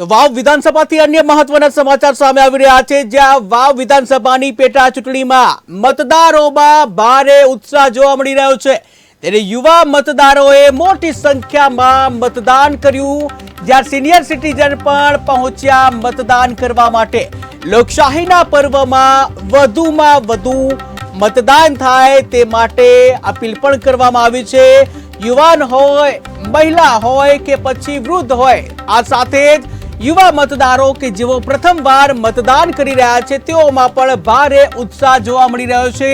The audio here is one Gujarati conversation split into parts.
તો વાવ વિધાનસભાથી અન્ય મહત્વના સમાચાર સામે આવી રહ્યા છે, જ્યાં વાવ વિધાનસભાની પેટા ચૂંટણીમાં મતદારોમાં ભારે ઉત્સાહ જોવા મળી રહ્યો છે। ત્યારે યુવા મતદારોએ મોટી સંખ્યામાં મતદાન કર્યું, જ્યાં સિનિયર સિટીઝન પણ પહોંચ્યા મતદાન કરવા માટે। લોકશાહીના પર્વમાં વધુમાં વધુ મતદાન થાય તે માટે અપીલ પણ કરવામાં આવી છે। યુવાન હોય, મહિલા હોય કે પછી વૃદ્ધ હોય, આ સાથે જ યુવા મતદારો કે જેઓ પ્રથમવાર મતદાન કરી રહ્યા છે તેઓમાં પણ ભારે ઉત્સાહ જોવા મળી રહ્યો છે।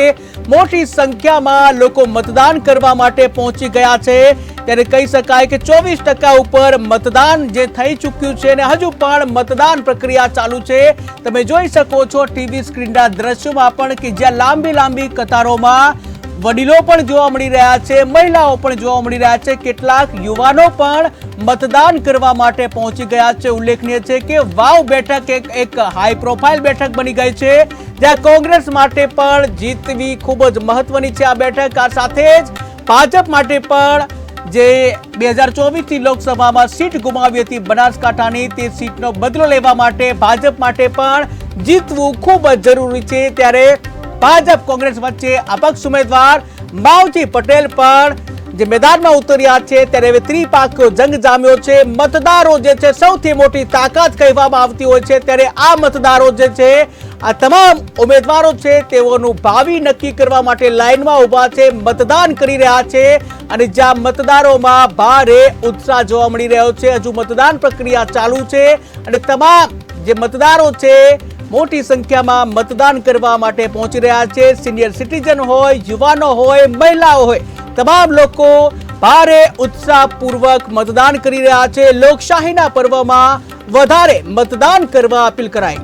મોટી સંખ્યામાં લોકો મતદાન કરવા માટે પહોંચી ગયા છે। ત્યારે કહી શકાય કે 24% ઉપર મતદાન જે થઈ ચૂક્યું છે અને હજુ પણ મતદાન પ્રક્રિયા ચાલુ છે। તમે જોઈ શકો છો ટીવી સ્ક્રીનના દ્રશ્યોમાં પણ કે જ્યાં લાંબી લાંબી કતારોમાં વડીલો પણ જોવા મળી રહ્યા છે, મહિલાઓ પણ જોવા મળી રહ્યા છે, કેટલાક યુવાનો પણ મતદાન કરવા માટે પહોંચી ગયા છે। ઉલ્લેખનીય છે કે વાવ બેઠક એક હાઈ પ્રોફાઇલ બેઠક બની ગઈ છે, જ્યાં કોંગ્રેસ માટે પણ જીતવી ખૂબ જ મહત્વની છે આ બેઠક। આ સાથે જ ભાજપ માટે પણ જે 2024ની લોકસભામાં સીટ ગુમાવી હતી બનાસકાંઠાની, તે સીટનો બદલો લેવા માટે ભાજપ માટે પણ જીતવું ખૂબ જ જરૂરી છે। ત્યારે ભાજપ કોંગ્રેસ વચ્ચે અપક્ષ ઉમેદવાર માવજી પટેલ પણ જે મેદાનમાં ઉતર્યા છે, ત્યારે હવે ત્રિપાખીયો જંગ જામ્યો છે। મતદારો જે છે સૌથી મોટી તાકાત કહેવામાં આવતી હોય છે, ત્યારે આ મતદારો જે છે, આ તમામ ઉમેદવારો છે તેઓનું ભાવિ નક્કી કરવા માટે લાઈનમાં ઊભા છે, મતદાન કરી રહ્યા છે અને જ્યાં મતદારોમાં ભારે ઉત્સાહ જોવા મળી રહ્યો છે। હજુ મતદાન પ્રક્રિયા ચાલુ છે અને તમામ જે મતદારો છે મોટી સંખ્યામાં મતદાન કરવા માટે પહોંચી રહ્યા છે। સિનિયર સિટીઝન હોય, યુવાનો હોય, મહિલાઓ હોય, તમામ લોકો ભારે ઉત્સાહપૂર્વક મતદાન કરી રહ્યા છે। લોકશાહીના પર્વમાં વધારે મતદાન કરવા અપીલ કરાઈ।